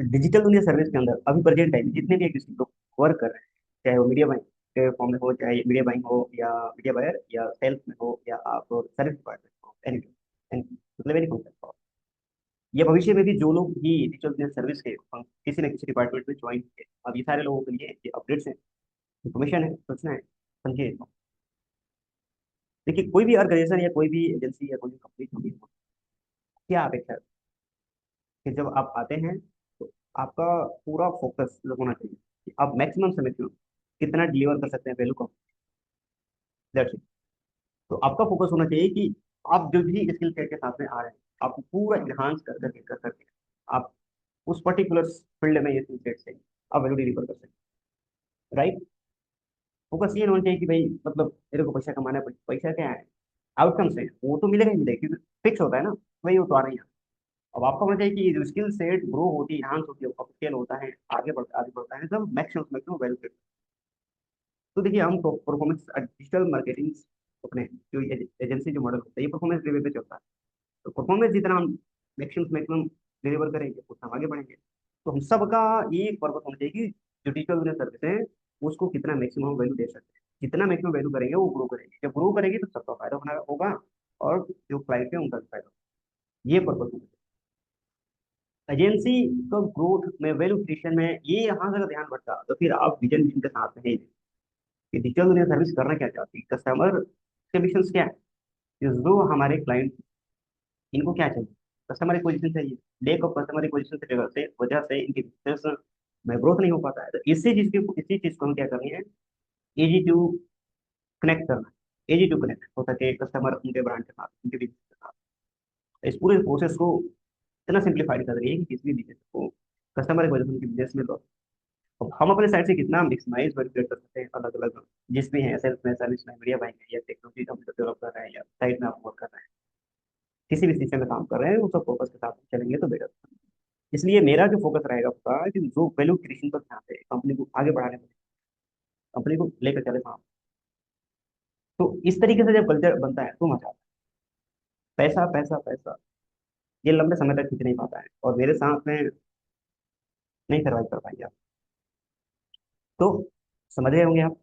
Digital दुनिया service के अंदर अभी प्रेजेंट टाइम जितने भी किसी लोग वर्क कर रहे हैं, चाहे वो मीडिया बाइंग के फॉर्म में हो, चाहे मीडिया बाइंग हो या मीडिया बायर या सेल्स में हो या आप सर्विस डिपार्टमेंट हो, एनी मतलब एनी फंक्शन हो, या भविष्य में भी जो लोग भी डिजिटल दुनिया सर्विस के किसी न किसी डिपार्टमेंट में ज्वाइन किए, अब ये सारे लोगों के लिए ये अपडेट्स हैं, इन्फॉर्मेशन है, सोचना है, समझिए इसको। देखिए कोई भी ऑर्गेनाइजेशन या कोई भी एजेंसी या कोई भी कंपनी जो भी हो, क्या अपेक्षा है कि जब आप आते हैं तो आपका पूरा फोकस होना चाहिए कि आप मैक्सिमम से मैक्सिमम कितना डिलीवर कर सकते हैं वैल्यू को, दैट्स इट। तो आपका फोकस होना चाहिए कि आप जो भी स्किल सेट के साथ में आ रहे हैं, आप पूरा इन्हांस कर करके आप उस पर्टिकुलर फील्ड में ये स्किल सेट से आप वैल्यू डिलीवर कर सकते हैं, राइट। फोकस ये होना चाहिए कि भाई मतलब मेरे को पैसा कमाना है, पैसा क्या है, आउटकम्स है वो तो मिलेगा ही मिलेगा क्योंकि फिक्स होता है ना, वही वो तो आ रही है। अब आपका होना चाहिए कि ये जो स्किल सेट ग्रो होती है, इनहांस होती है, अपस्केल होता है, आगे बढ़ता है, सब मैक्सिमम मैक्सिमम वैल्यू। तो देखिए हम तो परफॉर्मेंस डिजिटल मार्केटिंग अपने जो एजेंसी जो मॉडल होता है ये परफॉर्मेंस ड्रिवन पे चलता है। तो परफॉर्मेंस जितना हम मैक्सिमम मैक्सिमम डिलीवर करेंगे उतना हम आगे बढ़ेंगे। तो हम सबका ये एक पर्पस होना चाहिए कि जो डिजिटल सर्विस है उसको कितना मैक्सिमम वैल्यू दे सकते हैं, जितना मैक्सिमम वैल्यू करेंगे वो ग्रो करेंगे, जब ग्रो करेगी तो सबका फायदा होना होगा और जो क्लाइंट है उनका भी फायदा होगा। ये पर्पस होना चाहिए एजेंसी का ग्रोथ में, वैल्यू क्रिएशन में। ये यहाँ से अगर ध्यान भटका तो फिर आप विजन विजन के साथ में कि डिजिटल दुनिया सर्विस करना क्या चाहती है, कस्टमर के मिशन क्या है, कि जो हमारे क्लाइंट इनको क्या चाहिए, कस्टमर एक्विजिशन चाहिए, लेक ऑफ कस्टमर एक्विजिशन की वजह से इनके बिजनेस में ग्रोथ नहीं हो पाता है। तो इसी चीज को हम क्या करनी है, इजी टू कनेक्ट करना, इजी टू कनेक्ट हो सके कस्टमर उनके ब्रांड के साथ, उनके बिजनेस के साथ। तो इस पूरे प्रोसेस को इतना सिंप्लीफाइड कर रही है कि किसी भी बिजनेस को कस्टमर एक्विजिशन के बिजनेस में तो अब हम अपने साइड से कितना मिक्समाइज वर्क कर सकते हैं, अलग अलग जिस भी है, सेल्स में, सर्विस में, मीडिया बाइंग है, या टेक्नोलॉजी हम डेवलप कर रहे हैं, या साइट में आप वर्क कर रहे हैं, किसी भी सिस्टम में काम कर रहे हैं, उस सब फोकस के साथ चलेंगे तो बेटर। इसलिए मेरा जो फोकस रहेगा आपका कि जो वैल्यू क्रिएशन पर ध्यान दे, कंपनी को आगे बढ़ाने पर, कंपनी को लेकर चले साथ। तो इस तरीके से जब कल्चर बनता है तो मजा आता है। पैसा पैसा पैसा ये लंबे समय तक खींच नहीं पाता है और मेरे साथ में नहीं सर्वाइव कर पाएंगे आप। तो समझ रहे होंगे आप।